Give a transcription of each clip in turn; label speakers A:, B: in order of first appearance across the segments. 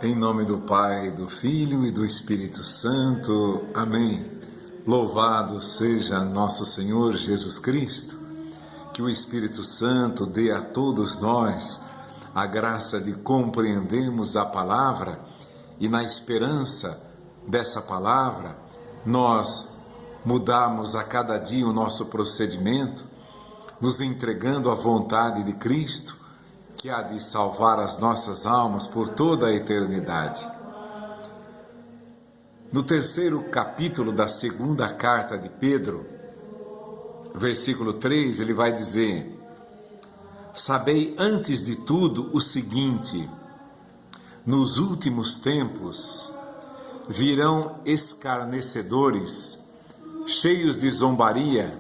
A: Em nome do Pai, do Filho e do Espírito Santo. Amém. Louvado seja nosso Senhor Jesus Cristo. Que o Espírito Santo dê a todos nós a graça de compreendermos a palavra e, na esperança dessa palavra, nós mudarmos a cada dia o nosso procedimento, nos entregando à vontade de Cristo, que há de salvar as nossas almas por toda a eternidade. No terceiro capítulo da segunda carta de Pedro, versículo 3, ele vai dizer: sabei antes de tudo o seguinte: nos últimos tempos virão escarnecedores, cheios de zombaria,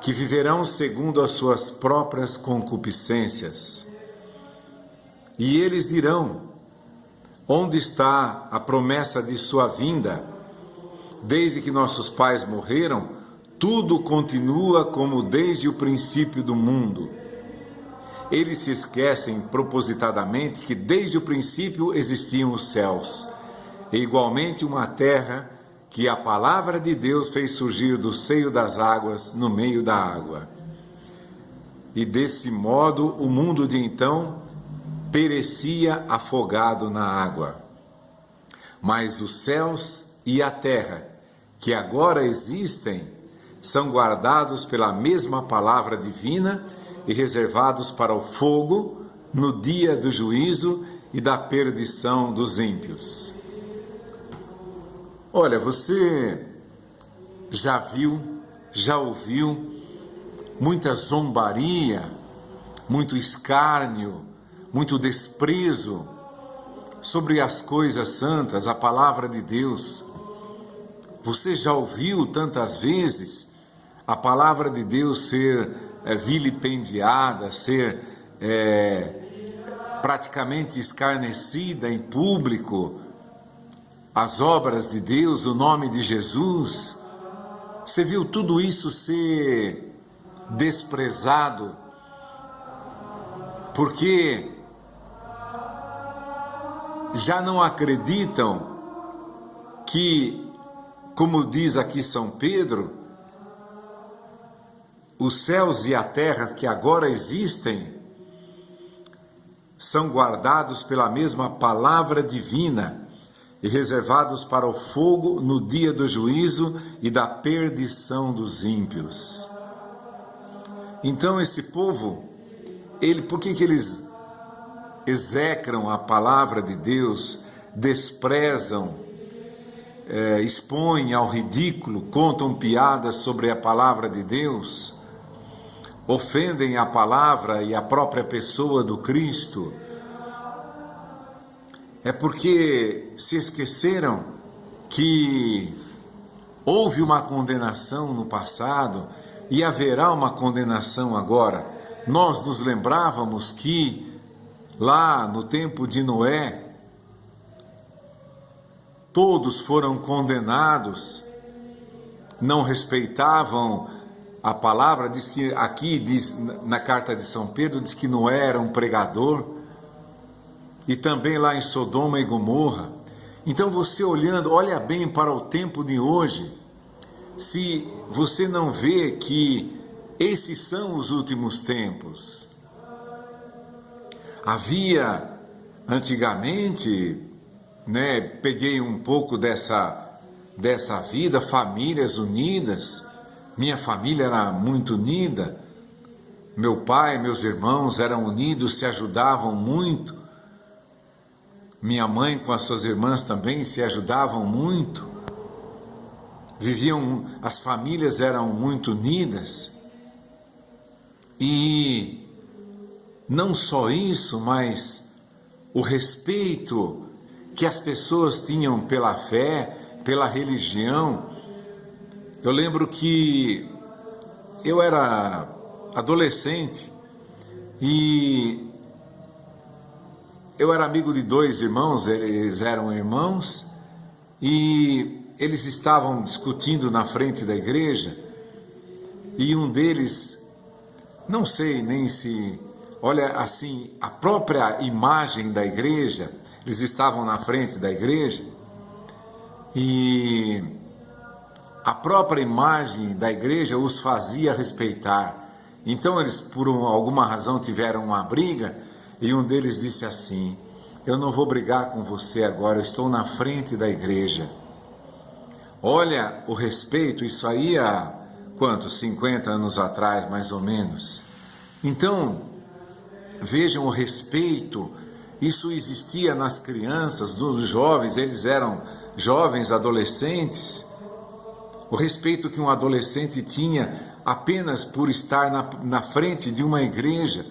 A: que viverão segundo as suas próprias concupiscências. E eles dirão: onde está a promessa de sua vinda? Desde que nossos pais morreram, tudo continua como desde o princípio do mundo. Eles se esquecem propositadamente que desde o princípio existiam os céus, e igualmente uma terra que a palavra de Deus fez surgir do seio das águas, no meio da água. E desse modo o mundo de então perecia afogado na água. Mas os céus e a terra, que agora existem, são guardados pela mesma palavra divina e reservados para o fogo no dia do juízo e da perdição dos ímpios. Olha, você já viu, já ouviu muita zombaria, muito escárnio, muito desprezo sobre as coisas santas, a palavra de Deus. Você já ouviu tantas vezes a palavra de Deus ser vilipendiada, ser praticamente escarnecida em público, as obras de Deus, o nome de Jesus? Você viu tudo isso ser desprezado? Porque já não acreditam que, como diz aqui São Pedro, os céus e a terra que agora existem são guardados pela mesma palavra divina e reservados para o fogo no dia do juízo e da perdição dos ímpios. Então esse povo, por que eles execram a palavra de Deus, desprezam, expõem ao ridículo, contam piadas sobre a palavra de Deus, ofendem a palavra e a própria pessoa do Cristo? É porque se esqueceram que houve uma condenação no passado e haverá uma condenação agora. Nós nos lembrávamos que lá no tempo de Noé, todos foram condenados, não respeitavam a palavra. Diz na carta de São Pedro, diz que Noé era um pregador, e também lá em Sodoma e Gomorra. Então você olha bem para o tempo de hoje, se você não vê que esses são os últimos tempos. Havia, antigamente, peguei um pouco dessa vida, famílias unidas. Minha família era muito unida. Meu pai, meus irmãos eram unidos, se ajudavam muito. Minha mãe com as suas irmãs também se ajudavam muito. As famílias eram muito unidas. E não só isso, mas o respeito que as pessoas tinham pela fé, pela religião. Eu lembro que eu era adolescente e eu era amigo de dois irmãos, eles eram irmãos, e eles estavam discutindo na frente da igreja, e um deles, não sei nem se, olha assim, a própria imagem da igreja eles estavam na frente da igreja e a própria imagem da igreja os fazia respeitar. Então eles, por alguma razão, tiveram uma briga e um deles disse assim: eu não vou brigar com você agora, eu estou na frente da igreja. Olha o respeito, isso aí há quantos? 50 anos atrás, mais ou menos. Então, vejam o respeito, isso existia nas crianças, nos jovens, eles eram jovens, adolescentes. O respeito que um adolescente tinha apenas por estar na frente de uma igreja.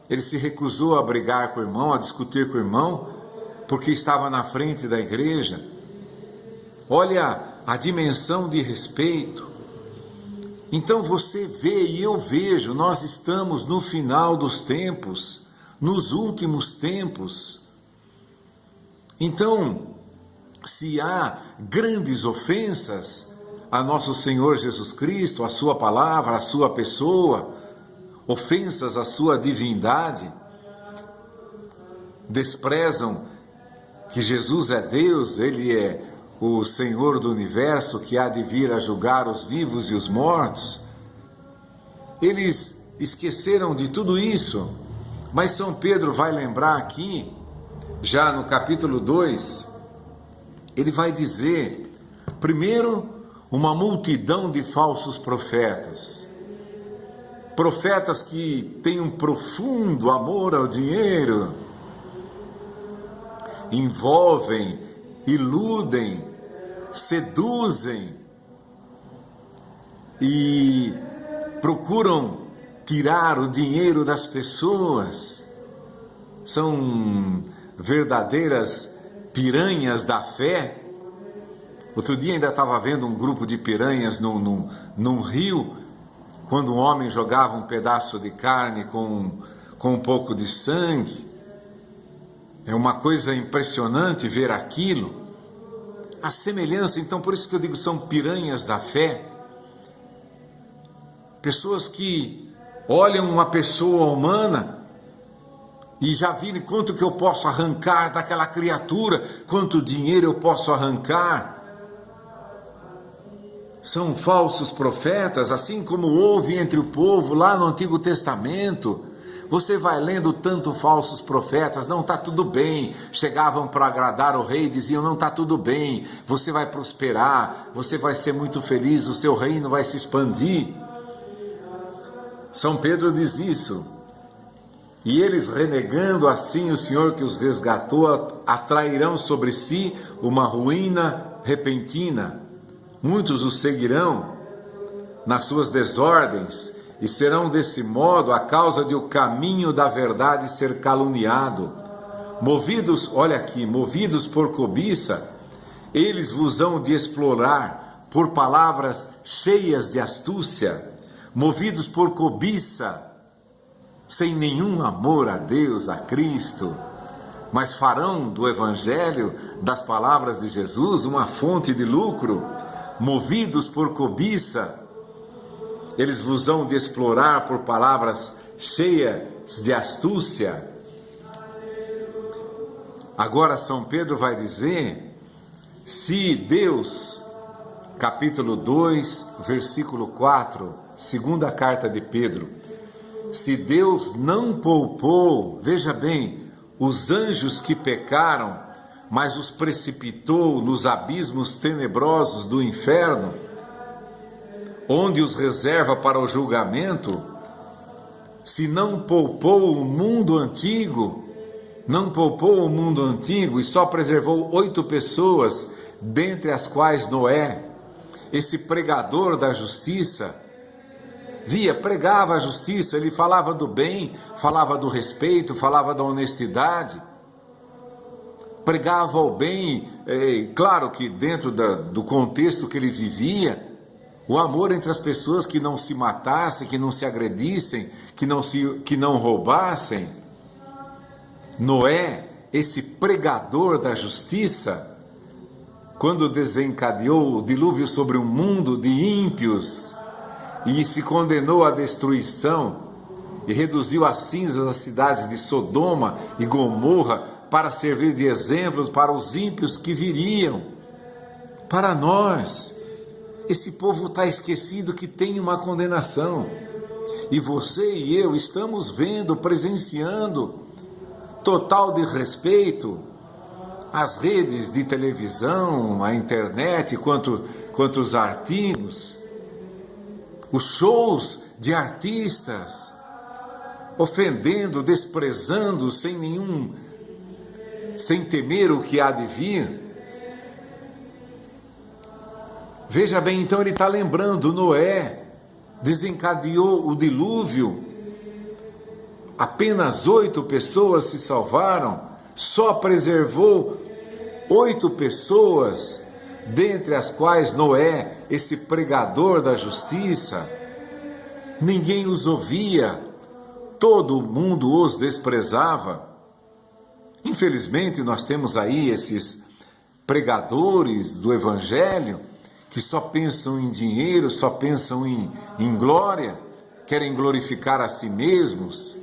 A: Ele se recusou a brigar com o irmão, a discutir com o irmão, porque estava na frente da igreja. Olha a dimensão de respeito. Então você vê e eu vejo, nós estamos no final dos tempos, nos últimos tempos. Então, se há grandes ofensas a nosso Senhor Jesus Cristo, a sua palavra, a sua pessoa, ofensas à sua divindade, desprezam que Jesus é Deus, Ele é o Senhor do universo que há de vir a julgar os vivos e os mortos. Eles esqueceram de tudo isso, mas São Pedro vai lembrar aqui, já no capítulo 2, ele vai dizer, primeiro, uma multidão de falsos profetas. Profetas que têm um profundo amor ao dinheiro, envolvem, iludem, seduzem e procuram tirar o dinheiro das pessoas. São verdadeiras piranhas da fé. Outro dia ainda estava vendo um grupo de piranhas num rio, quando um homem jogava um pedaço de carne com um pouco de sangue. É uma coisa impressionante ver aquilo. A semelhança, então, por isso que eu digo, são piranhas da fé. Pessoas que olham uma pessoa humana e já viram quanto que eu posso arrancar daquela criatura, quanto dinheiro eu posso arrancar. São falsos profetas, assim como houve entre o povo lá no Antigo Testamento. Você vai lendo tanto falsos profetas, não está tudo bem, chegavam para agradar o rei, diziam, não está tudo bem, você vai prosperar, você vai ser muito feliz, o seu reino vai se expandir. São Pedro diz isso. E eles, renegando assim o Senhor que os resgatou, atrairão sobre si uma ruína repentina. Muitos os seguirão nas suas desordens e serão desse modo a causa de o caminho da verdade ser caluniado. Movidos, olha aqui, movidos por cobiça, eles vos hão de explorar por palavras cheias de astúcia, movidos por cobiça, sem nenhum amor a Deus, a Cristo, mas farão do Evangelho, das palavras de Jesus, uma fonte de lucro. Movidos por cobiça, eles vos hão de explorar por palavras cheias de astúcia. Agora São Pedro vai dizer, se Deus, capítulo 2, versículo 4, segunda carta de Pedro, se Deus não poupou, veja bem, os anjos que pecaram, mas os precipitou nos abismos tenebrosos do inferno, onde os reserva para o julgamento, se não poupou o mundo antigo, e só preservou 8 pessoas, dentre as quais Noé, esse pregador da justiça, pregava a justiça, ele falava do bem, falava do respeito, falava da honestidade, pregava o bem, claro que dentro do contexto que ele vivia, o amor entre as pessoas, que não se matassem, que não se agredissem, que não roubassem. Noé, esse pregador da justiça, quando desencadeou o dilúvio sobre um mundo de ímpios e se condenou à destruição, e reduziu a cinzas as cidades de Sodoma e Gomorra para servir de exemplos para os ímpios que viriam. Para nós, esse povo está esquecido que tem uma condenação. E você e eu estamos vendo, presenciando total desrespeito às redes de televisão, à internet, quanto os artigos, os shows de artistas, ofendendo, desprezando, sem temer o que há de vir. Veja bem, então ele está lembrando, Noé desencadeou o dilúvio, apenas 8 pessoas se salvaram, só preservou 8 pessoas, dentre as quais Noé, esse pregador da justiça. Ninguém os ouvia, todo mundo os desprezava. Infelizmente, nós temos aí esses pregadores do Evangelho que só pensam em dinheiro, só pensam em glória, querem glorificar a si mesmos,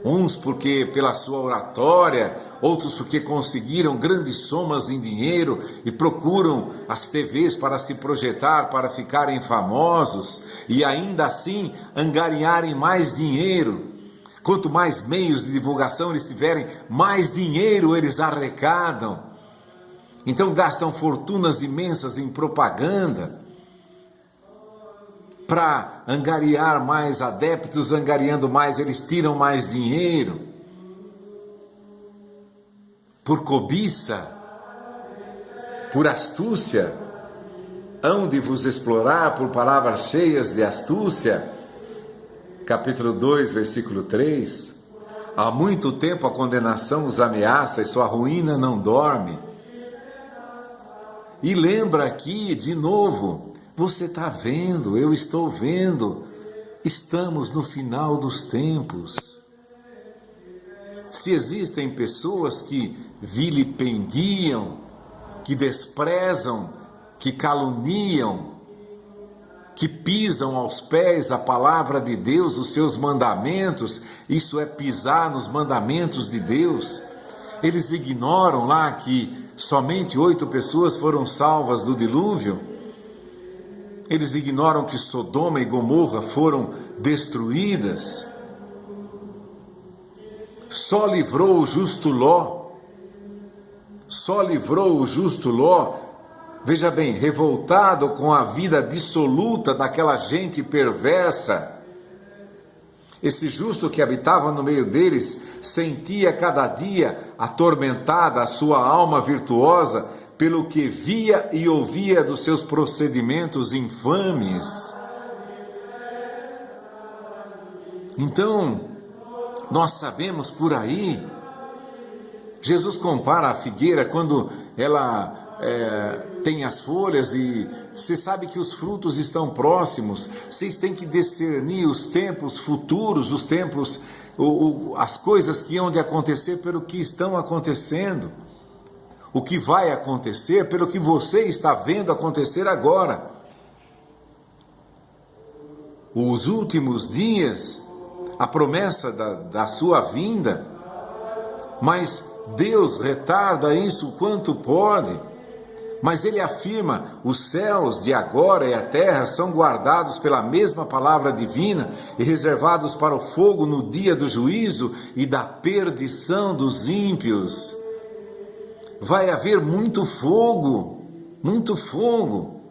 A: uns porque pela sua oratória, outros porque conseguiram grandes somas em dinheiro e procuram as TVs para se projetar, para ficarem famosos e ainda assim angariarem mais dinheiro. Quanto mais meios de divulgação eles tiverem, mais dinheiro eles arrecadam. Então gastam fortunas imensas em propaganda para angariar mais adeptos, angariando mais, eles tiram mais dinheiro. Por cobiça, por astúcia, hão de vos explorar por palavras cheias de astúcia. Capítulo 2, versículo 3. Há muito tempo a condenação os ameaça e sua ruína não dorme. E lembra aqui, de novo, você está vendo, eu estou vendo, estamos no final dos tempos. Se existem pessoas que vilipendiam, que desprezam, que caluniam, que pisam aos pés a palavra de Deus, os seus mandamentos, isso é pisar nos mandamentos de Deus. Eles ignoram lá que somente 8 pessoas foram salvas do dilúvio. Eles ignoram que Sodoma e Gomorra foram destruídas. Só livrou o justo Ló. Só livrou o justo Ló. Veja bem, revoltado com a vida dissoluta daquela gente perversa. Esse justo que habitava no meio deles sentia cada dia atormentada a sua alma virtuosa pelo que via e ouvia dos seus procedimentos infames. Então, nós sabemos por aí, Jesus compara a figueira quando ela tem as folhas e você sabe que os frutos estão próximos. Vocês têm que discernir os tempos futuros, os tempos, as coisas que hão de acontecer pelo que estão acontecendo. O que vai acontecer pelo que você está vendo acontecer agora. Os últimos dias, a promessa da sua vinda, mas Deus retarda isso o quanto pode. Mas ele afirma, os céus de agora e a terra são guardados pela mesma palavra divina e reservados para o fogo no dia do juízo e da perdição dos ímpios. Vai haver muito fogo, muito fogo.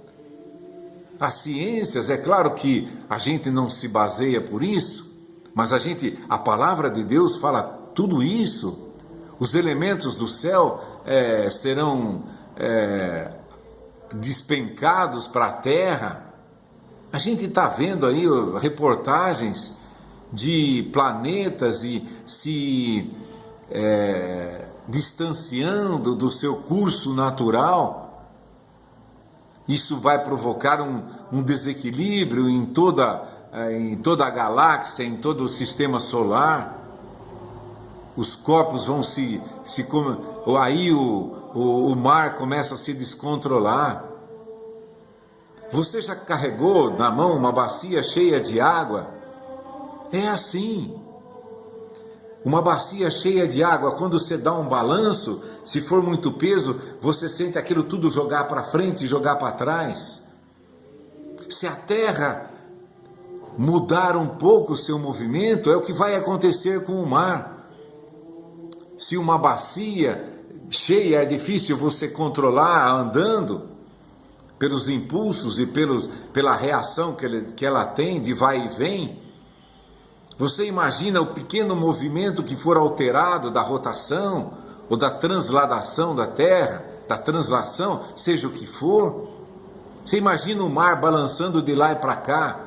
A: As ciências, é claro que a gente não se baseia por isso, mas a palavra de Deus fala tudo isso. Os elementos do céu serão despencados para a terra. A gente está vendo aí reportagens de planetas e se distanciando do seu curso natural. Isso vai provocar um desequilíbrio em toda a galáxia, em todo o sistema solar. Os corpos vão aí o mar começa a se descontrolar. Você já carregou na mão uma bacia cheia de água? É assim. Uma bacia cheia de água, quando você dá um balanço, se for muito peso, você sente aquilo tudo jogar para frente e jogar para trás. Se a terra mudar um pouco o seu movimento, é o que vai acontecer com o mar. Se uma bacia cheia é difícil você controlar andando, pelos impulsos e pela reação que ela tem de vai e vem, você imagina o pequeno movimento que for alterado da rotação ou da transladação da Terra, da translação, seja o que for. Você imagina o mar balançando de lá e para cá,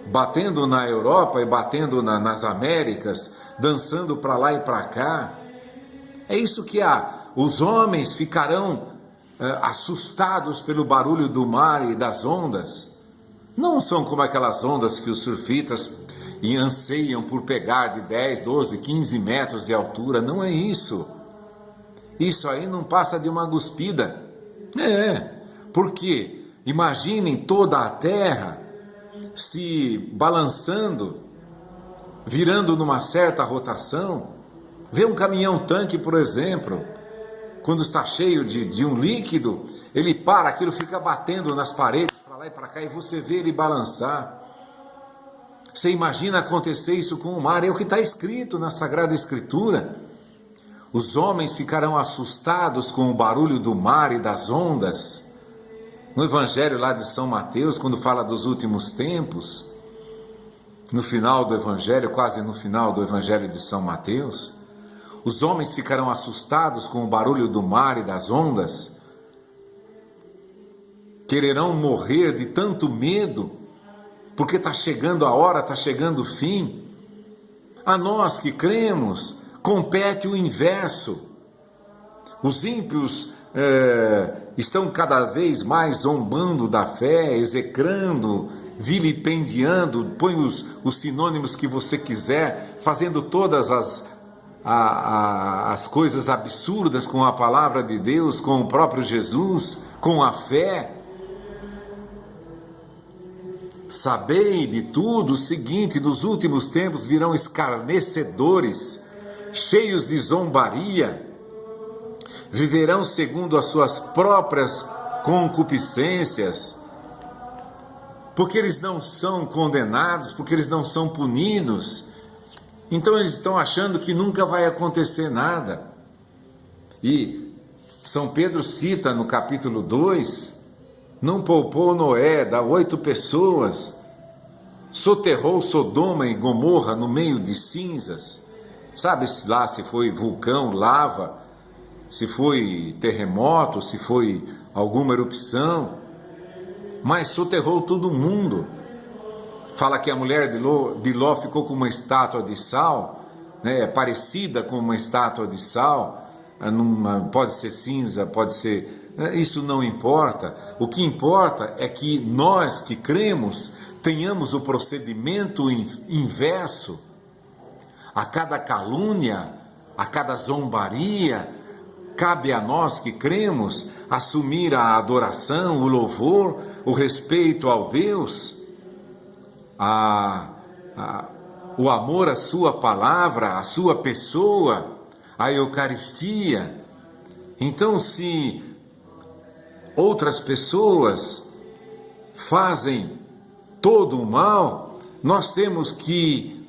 A: batendo na Europa e batendo nas Américas, dançando para lá e para cá. É isso que os homens ficarão assustados pelo barulho do mar e das ondas. Não são como aquelas ondas que os surfistas anseiam por pegar de 10, 12, 15 metros de altura. Não é isso. Isso aí não passa de uma cuspida. Porque imaginem toda a terra se balançando, virando numa certa rotação. Vê um caminhão-tanque, por exemplo, quando está cheio de um líquido, ele para, aquilo fica batendo nas paredes, para lá e para cá, e você vê ele balançar. Você imagina acontecer isso com o mar, é o que está escrito na Sagrada Escritura. Os homens ficarão assustados com o barulho do mar e das ondas. No Evangelho lá de São Mateus, quando fala dos últimos tempos, no final do Evangelho, quase no final do Evangelho de São Mateus, os homens ficarão assustados com o barulho do mar e das ondas, quererão morrer de tanto medo, porque está chegando a hora, está chegando o fim. A nós que cremos, compete o inverso. Os ímpios estão cada vez mais zombando da fé, execrando, vilipendiando, põe os sinônimos que você quiser, fazendo todas as coisas absurdas com a palavra de Deus, com o próprio Jesus, com a fé. Sabei de tudo o seguinte: nos últimos tempos virão escarnecedores, cheios de zombaria, viverão segundo as suas próprias concupiscências, porque eles não são condenados, porque eles não são punidos. Então eles estão achando que nunca vai acontecer nada. E São Pedro cita no capítulo 2, não poupou Noé, dá 8 pessoas, soterrou Sodoma e Gomorra no meio de cinzas. Sabe lá se foi vulcão, lava, se foi terremoto, se foi alguma erupção, mas soterrou todo mundo. Fala que a mulher de Ló ficou com uma estátua de sal, né, parecida com uma estátua de sal, pode ser cinza, pode ser... Isso não importa. O que importa é que nós que cremos tenhamos o procedimento inverso. A cada calúnia, a cada zombaria, cabe a nós que cremos assumir a adoração, o louvor, o respeito ao Deus, o amor à sua palavra, à sua pessoa, à Eucaristia. Então, se outras pessoas fazem todo o mal, nós temos que,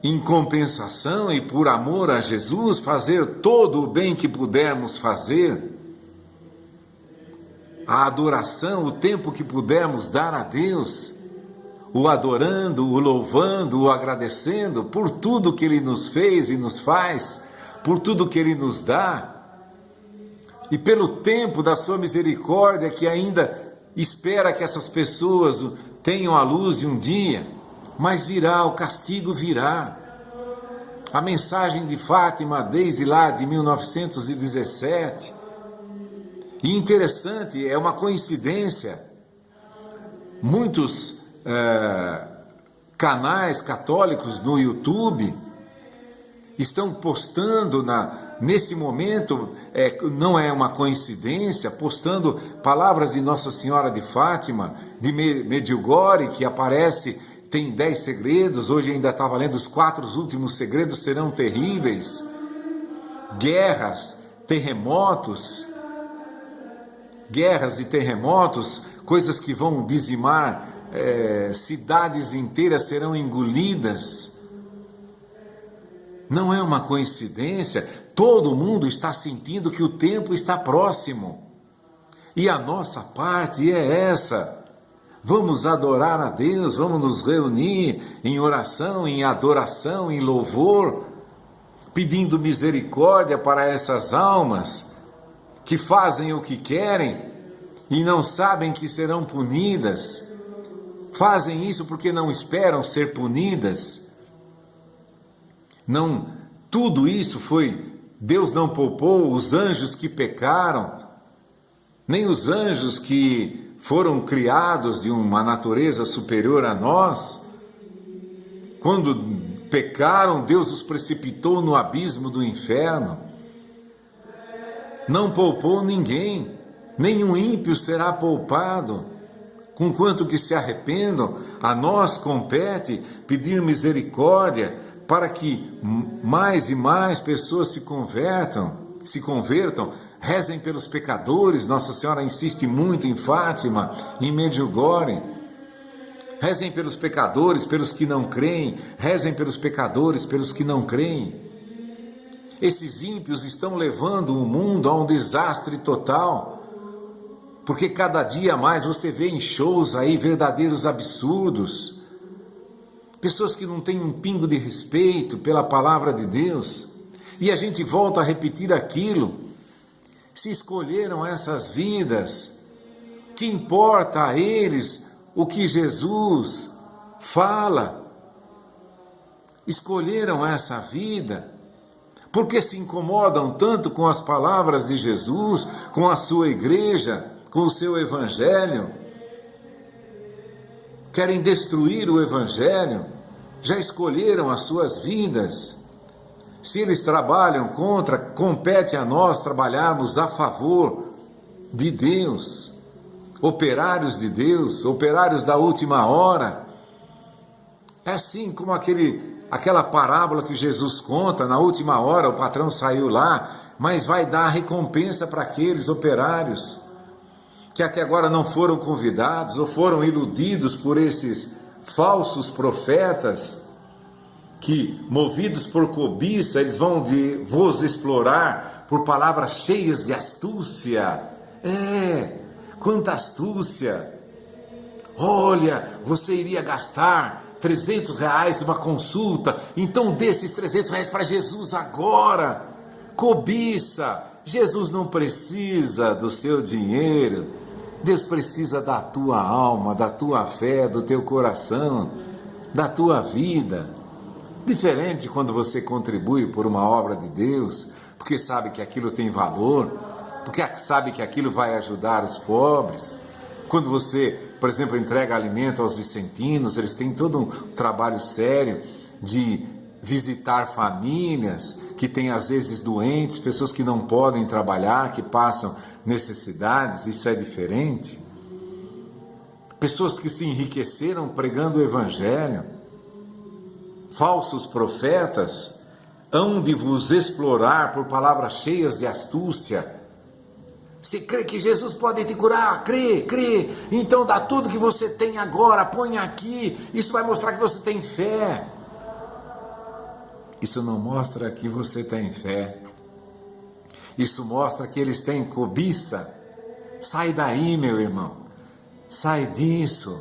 A: em compensação e por amor a Jesus, fazer todo o bem que pudermos fazer. A adoração, o tempo que pudermos dar a Deus, o adorando, o louvando, o agradecendo por tudo que Ele nos fez e nos faz, por tudo que Ele nos dá, e pelo tempo da sua misericórdia que ainda espera que essas pessoas tenham a luz de um dia, mas virá, o castigo virá. A mensagem de Fátima, desde lá de 1917, e interessante, é uma coincidência, muitos canais católicos no YouTube estão postando nesse momento, não é uma coincidência, postando palavras de Nossa Senhora de Fátima, de Medjugorje, que aparece tem 10 segredos, hoje ainda estava lendo, os 4 últimos segredos serão terríveis. Guerras, terremotos, coisas que vão dizimar, cidades inteiras serão engolidas. Não é uma coincidência, todo mundo está sentindo que o tempo está próximo. E a nossa parte é essa. Vamos adorar a Deus, vamos nos reunir em oração, em adoração, em louvor, pedindo misericórdia para essas almas que fazem o que querem e não sabem que serão punidas. Fazem isso porque não esperam ser punidas. Não, tudo isso foi, Deus não poupou os anjos que pecaram, nem os anjos que foram criados de uma natureza superior a nós. Quando pecaram, Deus os precipitou no abismo do inferno. Não poupou ninguém, nenhum ímpio será poupado. Conquanto que se arrependam, a nós compete pedir misericórdia para que mais e mais pessoas se convertam, rezem pelos pecadores. Nossa Senhora insiste muito em Fátima, em Medjugorje. Rezem pelos pecadores, pelos que não creem. Rezem pelos pecadores, pelos que não creem. Esses ímpios estão levando o mundo a um desastre total. Porque cada dia mais você vê em shows aí verdadeiros absurdos. Pessoas que não têm um pingo de respeito pela palavra de Deus. E a gente volta a repetir aquilo. Se escolheram essas vidas, que importa a eles o que Jesus fala? Escolheram essa vida, porque se incomodam tanto com as palavras de Jesus, com a sua igreja, com o seu evangelho. Querem destruir o evangelho, já escolheram as suas vidas. Se eles trabalham contra, compete a nós trabalharmos a favor de Deus. Operários de Deus, operários da última hora. É assim como aquela parábola que Jesus conta, na última hora o patrão saiu lá, mas vai dar recompensa para aqueles operários que até agora não foram convidados ou foram iludidos por esses falsos profetas, que, movidos por cobiça, eles vão vos explorar por palavras cheias de astúcia. Quanta astúcia! Olha, você iria gastar R$300 numa consulta, então dê esses R$300 para Jesus agora. Cobiça! Jesus não precisa do seu dinheiro. Deus precisa da tua alma, da tua fé, do teu coração, da tua vida. Diferente quando você contribui por uma obra de Deus, porque sabe que aquilo tem valor, porque sabe que aquilo vai ajudar os pobres. Quando você, por exemplo, entrega alimento aos vicentinos, eles têm todo um trabalho sério de visitar famílias que têm às vezes doentes, pessoas que não podem trabalhar, que passam necessidades. Isso é diferente. Pessoas que se enriqueceram pregando o evangelho. Falsos profetas hão de vos explorar por palavras cheias de astúcia. Você crê que Jesus pode te curar? Crê. Então dá tudo que você tem agora, põe aqui. Isso vai mostrar que você tem fé. Isso não mostra que você tem fé. Isso mostra que eles têm cobiça. Sai daí, meu irmão. Sai disso.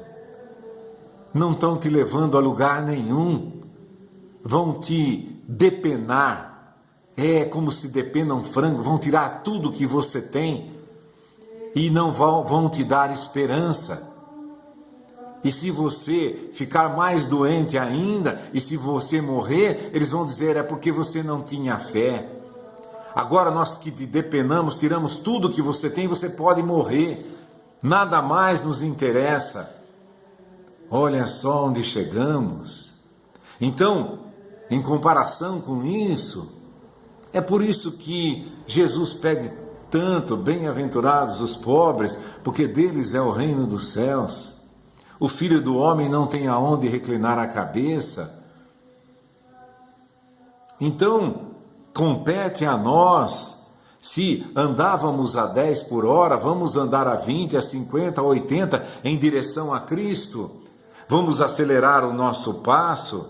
A: Não estão te levando a lugar nenhum. Vão te depenar, como se depena um frango, vão tirar tudo que você tem e não vão te dar esperança. E se você ficar mais doente ainda, e se você morrer, eles vão dizer, é porque você não tinha fé. Agora nós que te depenamos, tiramos tudo que você tem, você pode morrer, nada mais nos interessa. Olha só onde chegamos. Então, em comparação com isso, é por isso que Jesus pede tanto, bem-aventurados os pobres, porque deles é o reino dos céus. O Filho do Homem não tem aonde reclinar a cabeça. Então, compete a nós, se andávamos a 10 por hora, vamos andar a 20, a 50, a 80 em direção a Cristo. Vamos acelerar o nosso passo,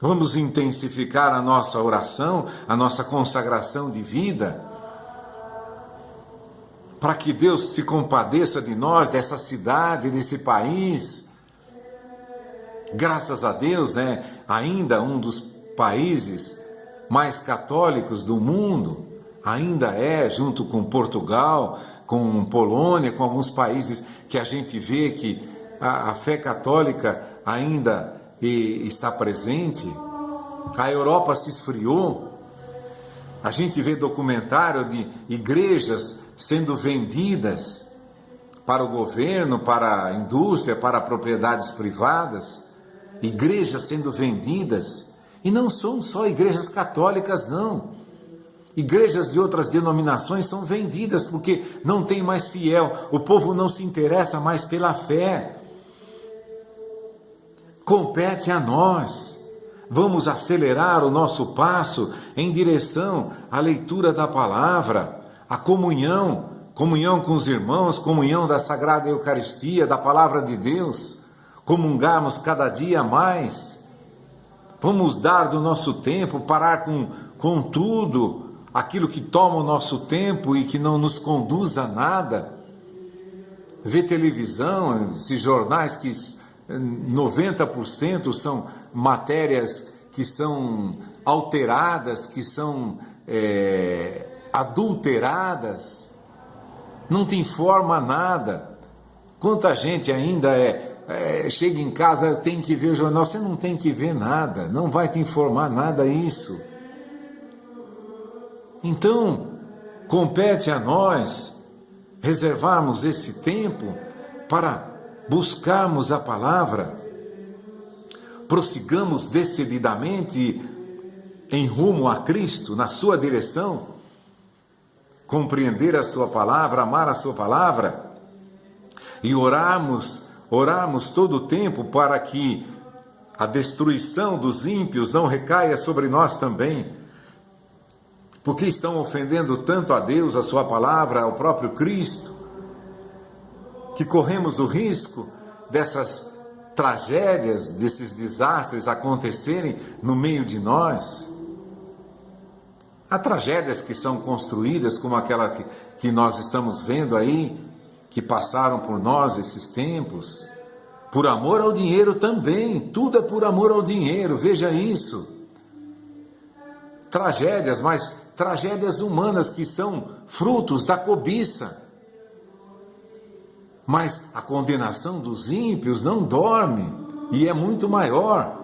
A: vamos intensificar a nossa oração, a nossa consagração de vida, para que Deus se compadeça de nós, dessa cidade, desse país. Graças a Deus, é ainda um dos países mais católicos do mundo, ainda junto com Portugal, com Polônia, com alguns países que a gente vê que a fé católica ainda está presente. A Europa se esfriou. A gente vê documentário de igrejas sendo vendidas para o governo, para a indústria, para propriedades privadas, igrejas sendo vendidas, e não são só igrejas católicas, não. Igrejas de outras denominações são vendidas porque não tem mais fiel, o povo não se interessa mais pela fé. Compete a nós. Vamos acelerar o nosso passo em direção à leitura da palavra, à comunhão com os irmãos, comunhão da Sagrada Eucaristia, da Palavra de Deus, comungarmos cada dia mais. Vamos dar do nosso tempo, parar com tudo, aquilo que toma o nosso tempo e que não nos conduz a nada. Ver televisão, esses jornais que 90% são matérias que são alteradas, que são adulteradas, não te informa nada. Quanta gente ainda chega em casa, tem que ver o jornal, você não tem que ver nada, não vai te informar nada isso. Então, compete a nós reservarmos esse tempo para buscarmos a palavra, prossigamos decididamente em rumo a Cristo, na sua direção, compreender a sua palavra, amar a sua palavra e orarmos todo o tempo para que a destruição dos ímpios não recaia sobre nós também, porque estão ofendendo tanto a Deus, a sua palavra, ao próprio Cristo, que corremos o risco dessas tragédias, desses desastres acontecerem no meio de nós. Há tragédias que são construídas, como aquela que nós estamos vendo aí, que passaram por nós esses tempos, por amor ao dinheiro também, tudo é por amor ao dinheiro, veja isso. Tragédias, mas tragédias humanas que são frutos da cobiça. Mas a condenação dos ímpios não dorme e é muito maior.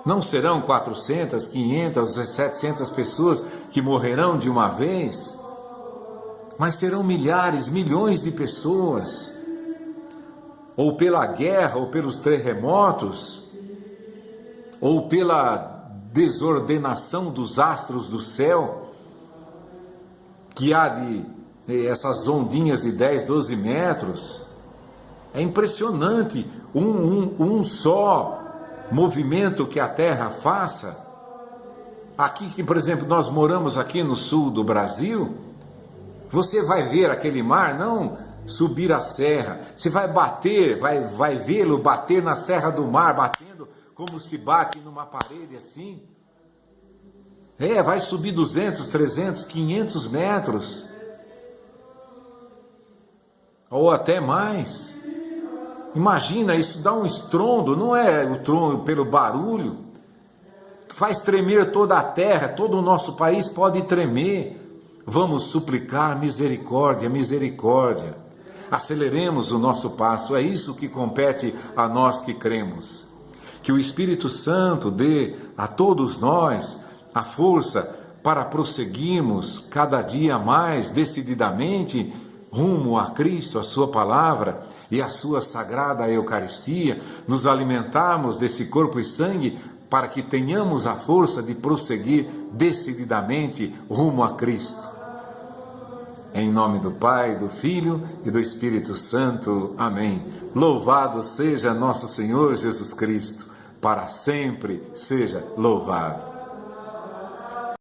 A: Não serão 400, 500, 700 pessoas que morrerão de uma vez, mas serão milhares, milhões de pessoas, ou pela guerra, ou pelos terremotos, ou pela desordenação dos astros do céu, que há de essas ondinhas de 10, 12 metros. É impressionante um só movimento que a Terra faça. Aqui, que por exemplo, nós moramos aqui no sul do Brasil, você vai ver aquele mar, não subir a serra, você vai bater, vai vê-lo bater na serra do mar, batendo como se bate numa parede assim. Vai subir 200, 300, 500 metros. Ou até mais. Imagina, isso dá um estrondo, não é o trondo pelo barulho, faz tremer toda a terra, todo o nosso país pode tremer. Vamos suplicar misericórdia, misericórdia. Aceleremos o nosso passo, é isso que compete a nós que cremos. Que o Espírito Santo dê a todos nós a força para prosseguirmos cada dia mais decididamente rumo a Cristo, a sua palavra e a sua sagrada Eucaristia, nos alimentarmos desse corpo e sangue para que tenhamos a força de prosseguir decididamente rumo a Cristo. Em nome do Pai, do Filho e do Espírito Santo. Amém. Louvado seja nosso Senhor Jesus Cristo, para sempre seja louvado.